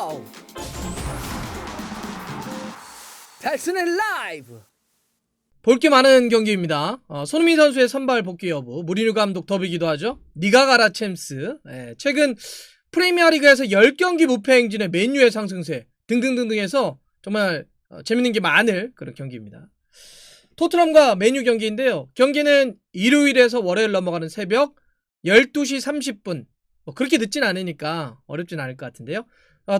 쇼! 달슨의 라이브! 볼 게 많은 경기입니다. 손흥민 선수의 선발 복귀 여부, 무리뉴 감독 더비기도 하죠. 니가 가라 챔스. 최근 프리미어리그에서 10경기 무패 행진의 맨유의 상승세 등등등등 해서 정말 재밌는 게 많을 그런 경기입니다. 토트넘과 맨유 경기인데요. 경기는 일요일에서 월요일 넘어가는 새벽 12시 30분. 그렇게 늦진 않으니까 어렵진 않을 것 같은데요.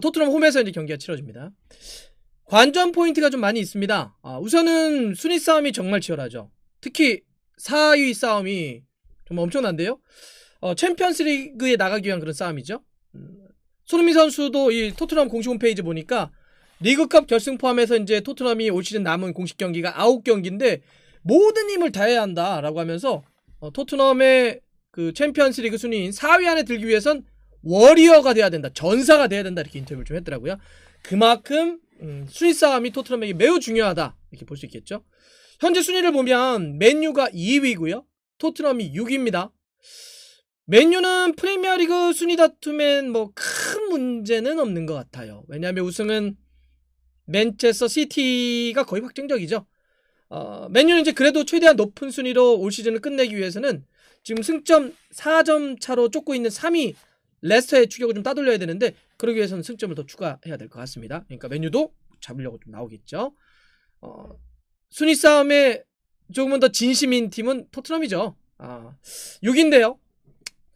토트넘 홈에서 이제 경기가 치러집니다. 관전 포인트가 좀 많이 있습니다. 우선은 순위 싸움이 정말 치열하죠. 특히 4위 싸움이 정말 엄청난데요. 챔피언스 리그에 나가기 위한 그런 싸움이죠. 손흥민 선수도 이 토트넘 공식 홈페이지 보니까 리그컵 결승 포함해서 이제 토트넘이 올 시즌 남은 공식 경기가 9경기인데 모든 힘을 다해야 한다라고 하면서 토트넘의 그 챔피언스 리그 순위인 4위 안에 들기 위해선 워리어가 돼야 된다, 전사가 돼야 된다, 이렇게 인터뷰를 좀 했더라고요. 그만큼 순위 싸움이 토트넘에게 매우 중요하다, 이렇게 볼 수 있겠죠. 현재 순위를 보면 맨유가 2위고요 토트넘이 6위입니다 맨유는 프리미어리그 순위 다툼엔 뭐 큰 문제는 없는 것 같아요. 왜냐하면 우승은 맨체스터 시티가 거의 확정적이죠. 맨유는 이제 그래도 최대한 높은 순위로 올 시즌을 끝내기 위해서는 지금 승점 4점 차로 쫓고 있는 3위 레스터의 추격을 좀 따돌려야 되는데, 그러기 위해서는 승점을 더 추가해야 될 것 같습니다. 그러니까 맨유도 잡으려고 좀 나오겠죠. 순위 싸움에 조금은 더 진심인 팀은 토트넘이죠. 6인데요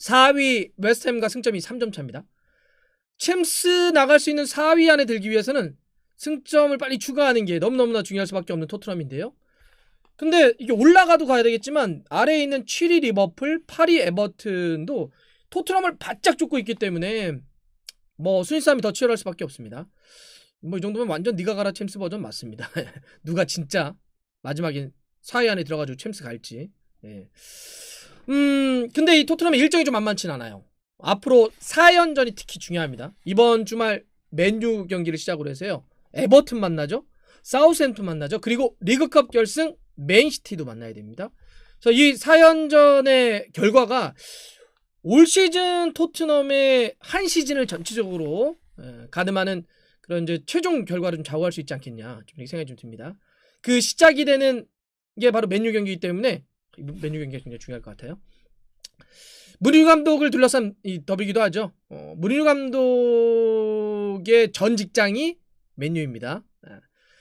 4위 웨스트햄과 승점이 3점 차입니다. 챔스 나갈 수 있는 4위 안에 들기 위해서는 승점을 빨리 추가하는 게 너무너무나 중요할 수밖에 없는 토트넘인데요. 근데 이게 올라가도 가야 되겠지만 아래에 있는 7위 리버풀, 8위 에버튼도 토트넘을 바짝 쫓고 있기 때문에 뭐 순위 싸움이 더 치열할 수밖에 없습니다. 뭐 이 정도면 완전 니가 가라 챔스 버전 맞습니다. 누가 진짜 마지막엔 4위 안에 들어가지고 챔스 갈지. 근데 이 토트넘의 일정이 좀 만만치 않아요. 앞으로 4연전이 특히 중요합니다. 이번 주말 맨유 경기를 시작으로 해서요, 에버튼 만나죠, 사우스햄튼 만나죠, 그리고 리그컵 결승 맨시티도 만나야 됩니다. 그래서 이 4연전의 결과가 올 시즌 토트넘의 한 시즌을 전체적으로 가늠하는 그런 이제 최종 결과를 좀 좌우할 수 있지 않겠냐, 좀 이렇게 생각이 좀 듭니다. 그 시작이 되는 게 바로 맨유 경기이기 때문에 맨유 경기가 굉장히 중요할 것 같아요. 무리뉴 감독을 둘러싼 이 더비기도 하죠. 무리뉴 감독의 전 직장이 맨유입니다.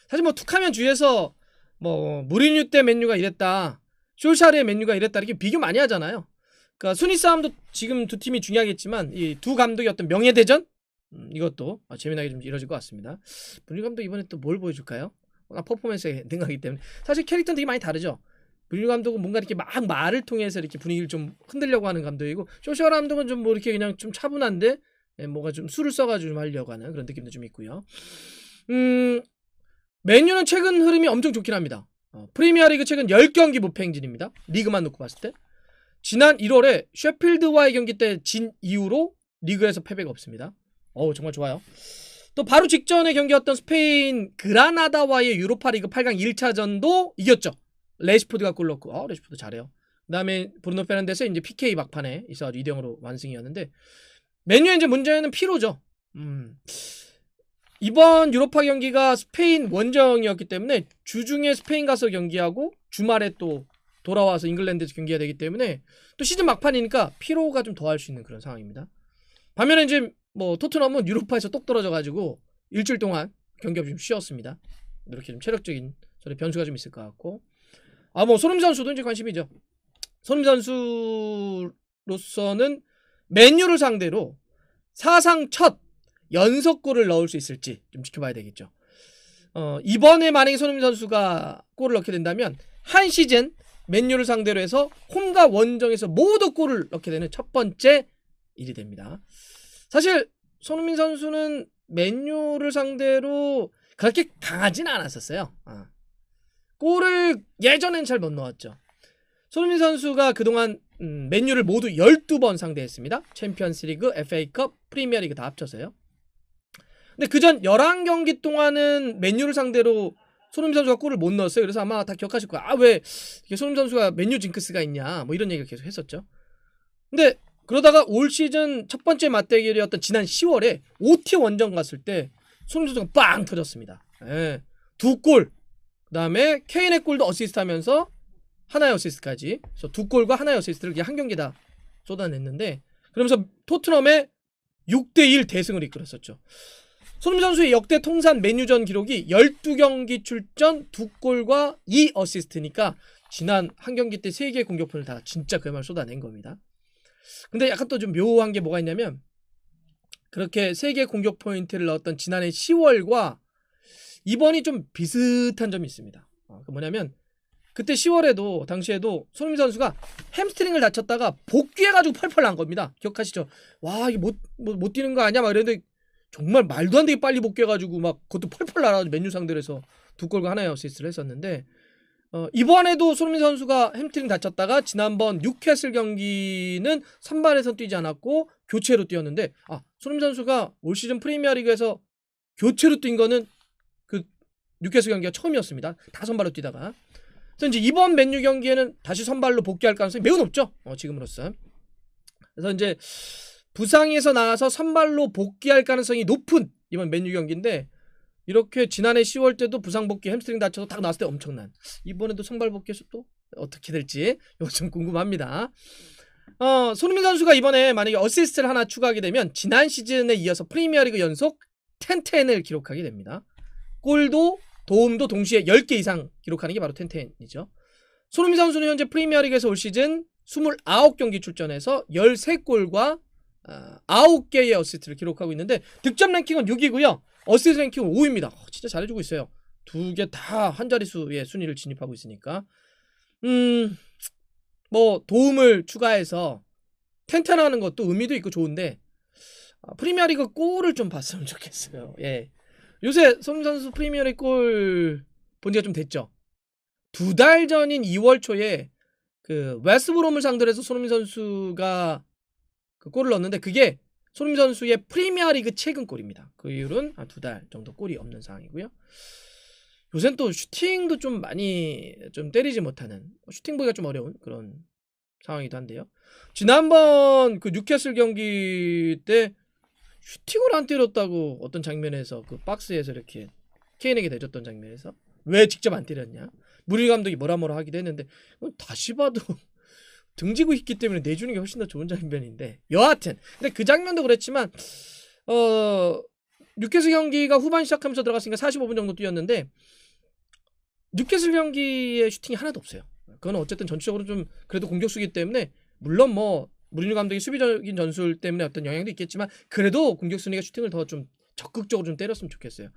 사실 뭐 툭하면 주위에서 뭐 무리뉴 때 맨유가 이랬다, 솔샤르의 맨유가 이랬다, 이렇게 비교 많이 하잖아요. 그러니까 순위 싸움도 지금 두 팀이 중요하겠지만 이 두 감독의 어떤 명예대전, 이것도 재미나게 좀 이루어질 것 같습니다. 무리뉴 감독 이번에 또 뭘 보여줄까요? 퍼포먼스에 능하기 때문에 사실 캐릭터는 되게 많이 다르죠. 무리뉴 감독은 뭔가 이렇게 막 말을 통해서 이렇게 분위기를 좀 흔들려고 하는 감독이고, 솔샤르 감독은 좀 뭐 이렇게 그냥 좀 차분한데 뭐가 좀 술을 써가지고 좀 하려고 하는 그런 느낌도 좀 있고요. 맨유는 최근 흐름이 엄청 좋긴 합니다. 프리미어리그 최근 10경기 무패 행진입니다. 리그만 놓고 봤을 때 지난 1월에 셰필드와의 경기 때 진 이후로 리그에서 패배가 없습니다. 정말 좋아요. 또 바로 직전에 경기였던 스페인 그라나다와의 유로파리그 8강 1차전도 이겼죠. 레시포드가 골 넣고, 레시포드 잘해요. 그 다음에 브루노 페르난데스 이제 PK 막판에 있어가지고 2대0으로 완승이었는데, 맨유의 이제 문제는 피로죠. 이번 유로파 경기가 스페인 원정이었기 때문에 주중에 스페인 가서 경기하고 주말에 또 돌아와서 잉글랜드에서 경기가 되기 때문에 또 시즌 막판이니까 피로가 좀 더할 수 있는 그런 상황입니다. 반면에 이제 뭐 토트넘은 유로파에서 똑 떨어져가지고 일주일 동안 경기가 좀 쉬었습니다. 이렇게 좀 체력적인 변수가 좀 있을 것 같고, 뭐 손흥민 선수도 이제 관심이죠. 손흥민 선수로서는 맨유를 상대로 사상 첫 연속골을 넣을 수 있을지 좀 지켜봐야 되겠죠. 이번에 만약에 손흥민 선수가 골을 넣게 된다면 한 시즌 맨유를 상대로 해서 홈과 원정에서 모두 골을 넣게 되는 첫 번째 일이 됩니다. 사실 손흥민 선수는 맨유를 상대로 그렇게 강하진 않았었어요. 골을 예전엔 잘 못 넣었죠. 손흥민 선수가 그동안 맨유를 모두 12번 상대했습니다. 챔피언스리그, FA컵, 프리미어리그 다 합쳐서요. 근데 그전 11경기 동안은 맨유를 상대로 손흥민 선수가 골을 못 넣었어요. 그래서 아마 다 기억하실 거야. 왜 손흥민 선수가 맨유 징크스가 있냐, 뭐 이런 얘기를 계속 했었죠. 근데 그러다가 올 시즌 첫 번째 맞대결이었던 지난 10월에 OT 원정 갔을 때 손흥민 선수가 빵 터졌습니다. 예. 2골. 그다음에 케인의 골도 어시스트 하면서 하나의 어시스트까지. 그래서 2골과 하나의 어시스트를 그냥 한 경기 다 쏟아냈는데, 그러면서 토트넘의 6대1 대승을 이끌었었죠. 손흥민 선수의 역대 통산 맨유전 기록이 12경기 출전 2골과 2어시스트니까 지난 한 경기 때 3개의 공격권을 다 진짜 그야말로 쏟아낸 겁니다. 근데 약간 또 좀 묘한 게 뭐가 있냐면, 그렇게 3개의 공격 포인트를 넣었던 지난해 10월과 이번이 좀 비슷한 점이 있습니다. 그 뭐냐면, 그때 10월에도 당시에도 손흥민 선수가 햄스트링을 다쳤다가 복귀해가지고 펄펄 난 겁니다. 기억하시죠? 와, 이게 못 뛰는 거 아니야? 막 이랬는데 정말 말도 안 되게 빨리 복귀해가지고 막 그것도 펄펄 날아가지고 맨유 상대로 해서 2골과 하나의 어시스트를 했었는데, 이번에도 손흥민 선수가 햄스트링 다쳤다가 지난번 뉴캐슬 경기는 선발에서 뛰지 않았고 교체로 뛰었는데, 손흥민 선수가 올 시즌 프리미어리그에서 교체로 뛴 거는 그 뉴캐슬 경기가 처음이었습니다. 다 선발로 뛰다가. 그래서 이제 이번 맨유 경기에는 다시 선발로 복귀할 가능성이 매우 높죠. 지금으로서. 그래서 이제 부상에서 나와서 선발로 복귀할 가능성이 높은 이번 맨유 경기인데, 이렇게 지난해 10월 때도 부상 복귀 햄스트링 다쳐서 딱 나왔을 때 엄청난, 이번에도 선발 복귀해서 또 어떻게 될지 이거 좀 궁금합니다. 손흥민 선수가 이번에 만약에 어시스트를 하나 추가하게 되면 지난 시즌에 이어서 프리미어리그 연속 10-10을 기록하게 됩니다. 골도 도움도 동시에 10개 이상 기록하는 게 바로 10-10이죠. 손흥민 선수는 현재 프리미어리그에서 올 시즌 29경기 출전해서 13골과 9개의 어시스트를 기록하고 있는데, 득점 랭킹은 6위고요. 어시스트 랭킹은 5위입니다. 진짜 잘해주고 있어요. 2개 다 한 자릿수의 순위를 진입하고 있으니까. 뭐 도움을 추가해서 텐텐하는 것도 의미도 있고 좋은데, 프리미어리그 골을 좀 봤으면 좋겠어요. 예. 요새 손흥민 선수 프리미어리그 골 본 지가 좀 됐죠. 2달 전인 2월 초에 그 웨스트브롬을 상대로 해서 손흥민 선수가 그 골을 넣었는데, 그게 손흥민 선수의 프리미어리그 최근 골입니다. 그 이후로는 한 2달 정도 골이 없는 상황이고요. 요새는 또 슈팅도 좀 많이 좀 때리지 못하는, 슈팅 보기가 좀 어려운 그런 상황이기도 한데요. 지난번 그 뉴캐슬 경기 때 슈팅을 안 때렸다고 어떤 장면에서 그 박스에서 이렇게 케인에게 대줬던 장면에서 왜 직접 안 때렸냐, 무리뉴 감독이 뭐라 하기도 했는데, 다시 봐도 등지고 있기 때문에 내주는 게 훨씬 더 좋은 장면인데, 여하튼 근데 그 장면도 그랬지만 뉴캐슬 경기가 후반 시작하면서 들어갔으니까 45분 정도 뛰었는데, 뉴캐슬 경기에 슈팅이 하나도 없어요. 그건 어쨌든 전체적으로 좀 그래도 공격수기 때문에, 물론 뭐 무리뉴 감독이 수비적인 전술 때문에 어떤 영향도 있겠지만, 그래도 공격수니까 슈팅을 더 좀 적극적으로 좀 때렸으면 좋겠어요.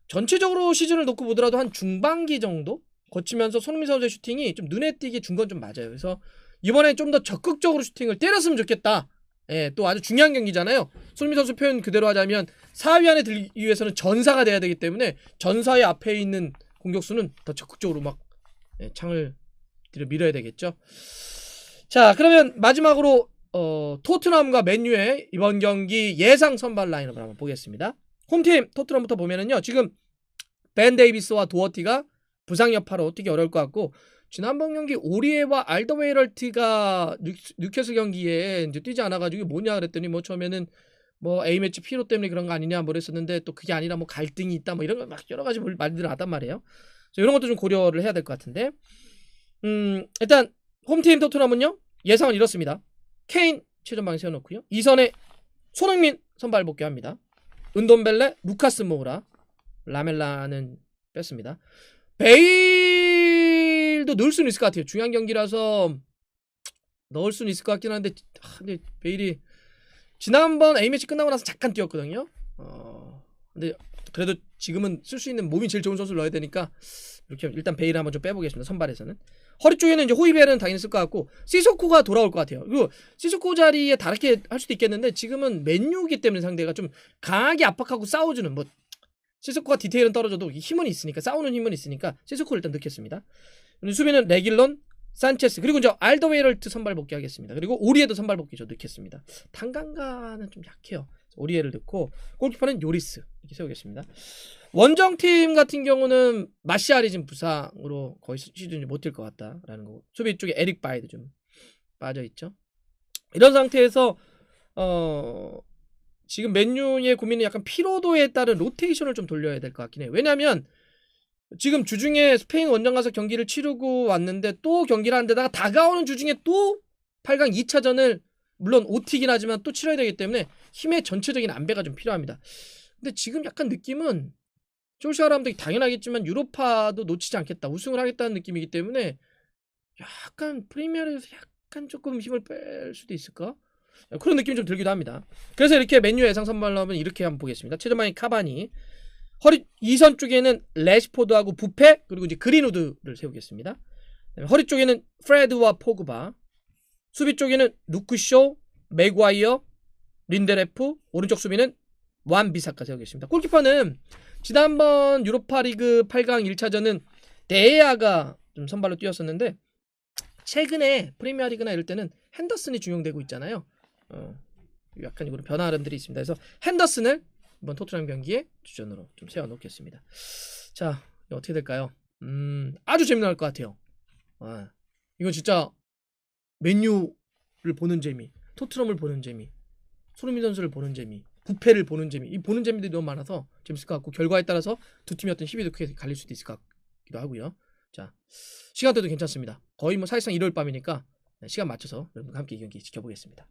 전체적으로 시즌을 놓고 보더라도 한 중반기 정도 거치면서 손흥민 선수의 슈팅이 좀 눈에 띄게 준 건 좀 맞아요. 그래서 이번에 좀 더 적극적으로 슈팅을 때렸으면 좋겠다. 예, 또 아주 중요한 경기잖아요. 손흥민 선수 표현 그대로 하자면 4위 안에 들기 위해서는 전사가 돼야 되기 때문에, 전사의 앞에 있는 공격수는 더 적극적으로 막 창을 뒤로 밀어야 되겠죠. 자, 그러면 마지막으로 토트넘과 맨유의 이번 경기 예상 선발 라인업을 한번 보겠습니다. 홈팀 토트넘부터 보면은요, 지금 벤 데이비스와 도어티가 부상 여파로 뛰기 어려울 것 같고, 지난번 경기 오리에와 알더웨이럴트가 뉴캐슬 경기에 이제 뛰지 않아가지고 뭐냐 그랬더니, 뭐 처음에는 뭐 A매치 피로 때문에 그런 거 아니냐 뭐 그랬었는데, 또 그게 아니라 뭐 갈등이 있다 뭐 이런 거 막 여러 가지 말들을 하단 말이에요. 그래서 이런 것도 좀 고려를 해야 될 것 같은데, 일단 홈팀 토트넘은요, 예상은 이렇습니다. 케인 최전방에 세워놓고요, 2선에 손흥민 선발 복귀합니다. 은돈벨레, 루카스 모우라, 라멜라는 뺐습니다. 베일도 넣을 수는 있을 것 같아요. 중요한 경기라서 넣을 수는 있을 것 같긴 한데, 근데 베일이 지난번 A매치 끝나고 나서 잠깐 뛰었거든요. 근데 그래도 지금은 쓸 수 있는 몸이 제일 좋은 선수를 넣어야 되니까, 이렇게 일단 베일을 한번 좀 빼보겠습니다. 선발에서는. 허리 쪽에는 이제 호이베르는 당연히 쓸 것 같고, 시소코가 돌아올 것 같아요. 그리고 시소코 자리에 다르게 할 수도 있겠는데, 지금은 맨유기 때문에 상대가 좀 강하게 압박하고 싸워주는, 뭐 시소코가 디테일은 떨어져도 힘은 있으니까, 싸우는 힘은 있으니까 시소코를 일단 넣겠습니다. 수비는 레길론, 산체스, 그리고 이제 알더웨이럴트 선발 복귀하겠습니다. 그리고 오리에도 선발 복귀 저 넣겠습니다. 탄강가는 좀 약해요. 오리에를 넣고, 골키퍼는 요리스 이렇게 세우겠습니다. 원정팀 같은 경우는 마시알이 지금 부상으로 거의 시즌이 못 뛸 것 같다라는 거고, 수비 쪽에 에릭 바이도 좀 빠져있죠. 이런 상태에서 지금 맨유의 고민은 약간 피로도에 따른 로테이션을 좀 돌려야 될 것 같긴 해요. 왜냐하면 지금 주중에 스페인 원정 가서 경기를 치르고 왔는데 또 경기를 하는 데다가 다가오는 주중에 또 8강 2차전을 물론 OT긴 하지만 또 치러야 되기 때문에 힘의 전체적인 안배가 좀 필요합니다. 근데 지금 약간 느낌은 조슈아 감독이 당연하겠지만 유로파도 놓치지 않겠다. 우승을 하겠다는 느낌이기 때문에 약간 프리미어리그에서 약간 조금 힘을 뺄 수도 있을까? 그런 느낌이 좀 들기도 합니다. 그래서 이렇게 맨유 예상 선발로 하면 이렇게 한번 보겠습니다. 최전방에 카바니, 허리 2선 쪽에는 레시포드하고 부페, 그리고 이제 그린우드를 세우겠습니다. 허리 쪽에는 프레드와 포그바, 수비 쪽에는 루크쇼, 맥과이어, 린데레프, 오른쪽 수비는 완 비사카 세우겠습니다. 골키퍼는 지난번 유로파리그 8강 1차전은 데에아가 좀 선발로 뛰었었는데 최근에 프리미어리그나 이럴 때는 핸더슨이 중용되고 있잖아요. 약간 이런 변화 흐름들이 있습니다. 그래서 핸더슨을 이번 토트넘 경기에 주전으로 좀 세워놓겠습니다. 자, 어떻게 될까요? 아주 재미날 것 같아요. 이건 진짜 맨유를 보는 재미, 토트넘을 보는 재미, 손흥민 선수를 보는 재미, 부패를 보는 재미, 이 보는 재미들이 너무 많아서 재밌을 것 같고 결과에 따라서 두 팀의 어떤 희비도 크게 갈릴 수도 있을 것 같기도 하고요. 자, 시간대도 괜찮습니다. 거의 뭐 사실상 일요일 밤이니까 시간 맞춰서 여러분과 함께 이 경기 지켜보겠습니다.